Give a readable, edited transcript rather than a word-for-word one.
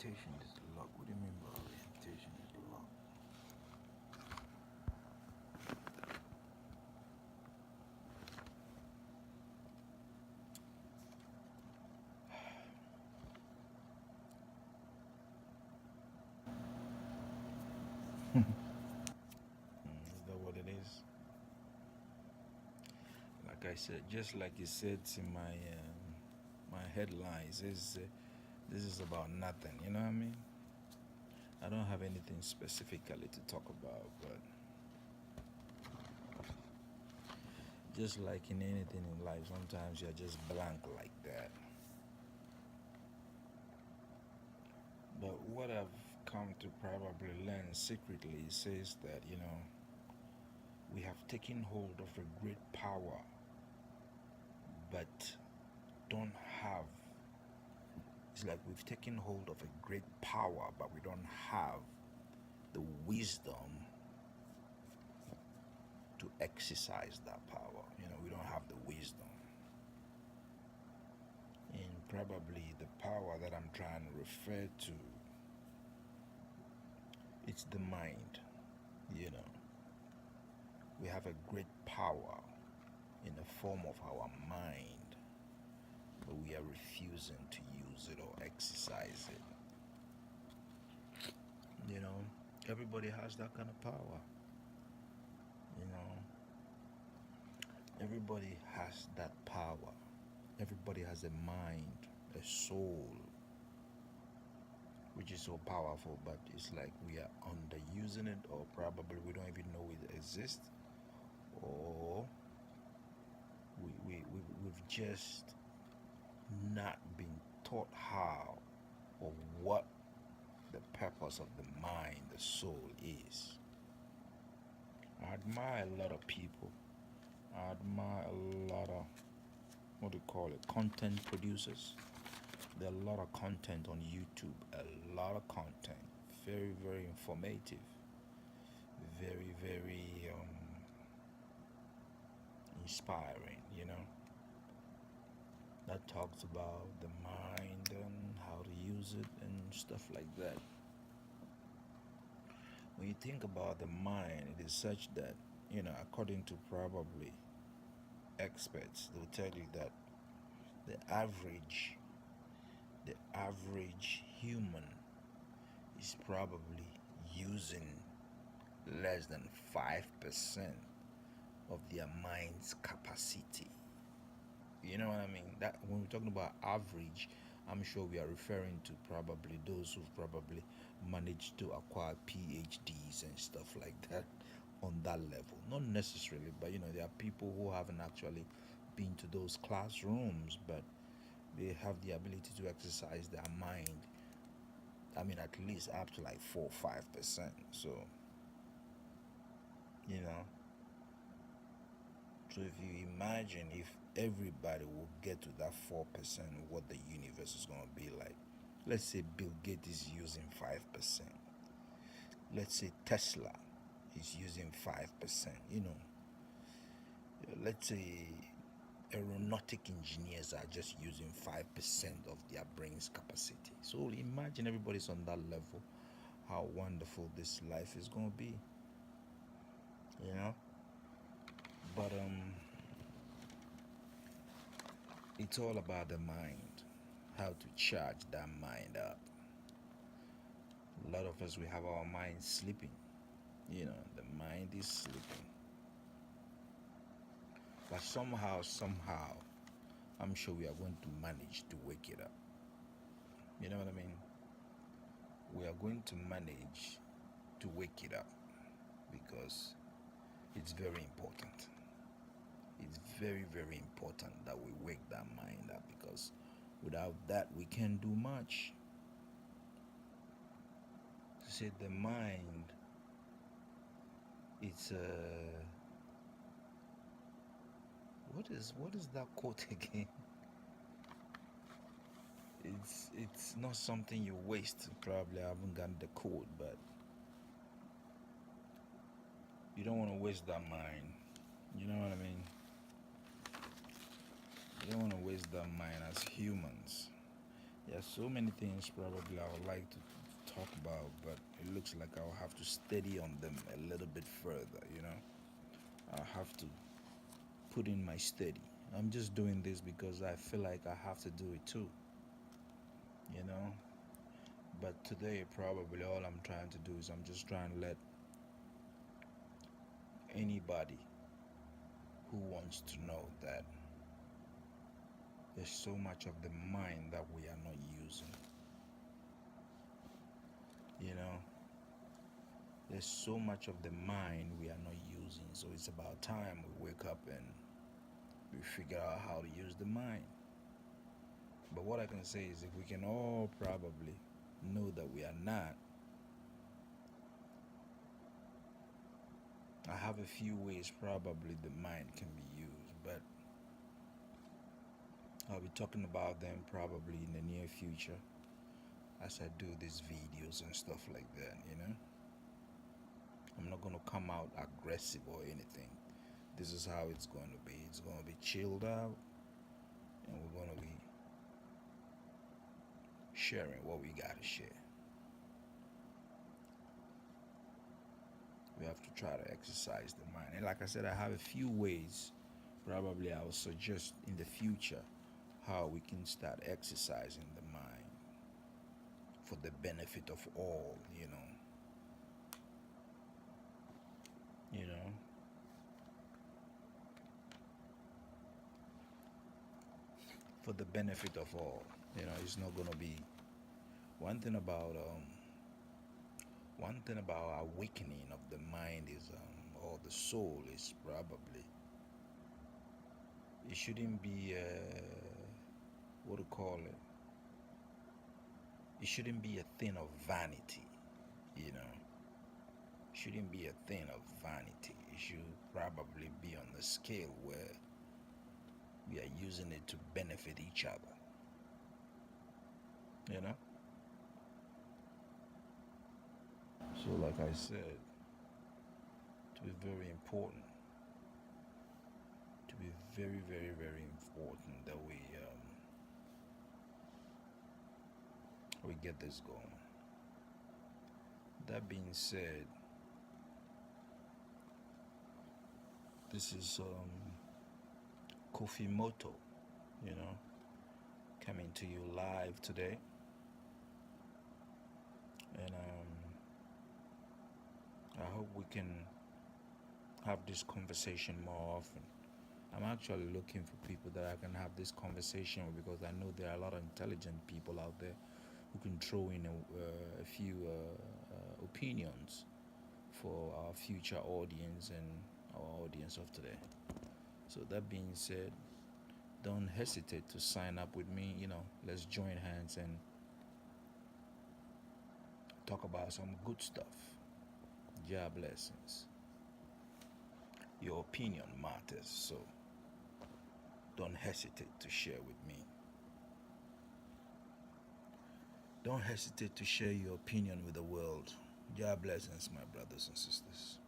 Orientation is luck. What do you mean by orientation is luck? Is that what it is? Like I said, just like you said in my headlines, this is about nothing. You know what I mean? I don't have anything specifically to talk about, but just like in anything in life, sometimes you're just blank like that. But what I've come to probably learn secretly says that, we have taken hold of a great power, but don't have. It's like we've taken hold of a great power, but we don't have the wisdom to exercise that power. We don't have the wisdom. And probably the power that I'm trying to refer to, it's the mind. You know, we have a great power in the form of our mind, but we are refusing to use it or exercise it. You know, everybody has that kind of power. You know, everybody has that power. Everybody has a mind, a soul, which is so powerful, but it's like we are underusing it, or probably we don't even know it exists, or we've just not been taught how or what the purpose of the mind, the soul is. I admire a lot of people. I admire a lot of, what do you call it, content producers. There are a lot of content on YouTube, a lot of content, very, very informative, very, very inspiring, that talks about the mind and how to use it and stuff like that. When you think about the mind, it is such that, according to probably experts, they'll tell you that the average, the average human is probably using less than 5% of their mind's capacity. You know what I mean? That when we're talking about average, I'm sure we are referring to probably those who've probably managed to acquire PhDs and stuff like that on that level. Not necessarily, but there are people who haven't actually been to those classrooms, but they have the ability to exercise their mind. I mean, at least up to like 4 or 5%. So, you know, so if you imagine if everybody will get to that 4%, what the universe is going to be like. Let's say Bill Gates is using 5%. Let's say Tesla is using 5%. Let's say aeronautic engineers are just using 5% of their brain's capacity. So imagine everybody's on that level, how wonderful this life is going to be. But it's all about the mind, how to charge that mind up. A lot of us, we have our minds sleeping. The mind is sleeping. But somehow, I'm sure we are going to manage to wake it up. You know what I mean? We are going to manage to wake it up because it's very important. It's very, very important that we wake that mind up because without that, we can't do much. See, the mind, it's what is that quote again? It's not something you waste. Probably I haven't gotten the quote, but you don't want to waste that mind. You know what I mean? You don't want to waste that mind as humans. There's so many things probably I would like to talk about, but it looks like I'll have to study on them a little bit further, you know? I'll have to put in my study. I'm just doing this because I feel like I have to do it too, you know? But today, probably all I'm trying to do is I'm just trying to let anybody who wants to know that there's so much of the mind that we are not using, you know? There's so much of the mind we are not using, so it's about time we wake up and we figure out how to use the mind. But what I can say is if we can all probably know that we are not, I have a few ways probably the mind can be used, but I'll be talking about them probably in the near future as I do these videos and stuff like that, you know? I'm not going to come out aggressive or anything. This is how it's going to be. It's going to be chilled out, and we're going to be sharing what we got to share. We have to try to exercise the mind. And like I said, I have a few ways probably I will suggest in the future how we can start exercising the mind for the benefit of all, you know. You know, for the benefit of all. You know, it's not gonna be one thing about awakening of the mind is or the soul is probably it shouldn't be what to call it. It shouldn't be a thing of vanity, you know. Shouldn't be a thing of vanity. It should probably be on the scale where we are using it to benefit each other. You know? So like I said, to be very important. To be very, very, very important that we get this going. That being said, this is Kofi Moto, you know, coming to you live today. And I hope we can have this conversation more often. I'm actually looking for people that I can have this conversation with because I know there are a lot of intelligent people out there who can throw in a few opinions for our future audience and our audience of today. So that being said, don't hesitate to sign up with me. You know, let's join hands and talk about some good stuff. Yeah, blessings. Your opinion matters, so don't hesitate to share with me. Don't hesitate to share your opinion with the world. Yeah, blessings, my brothers and sisters.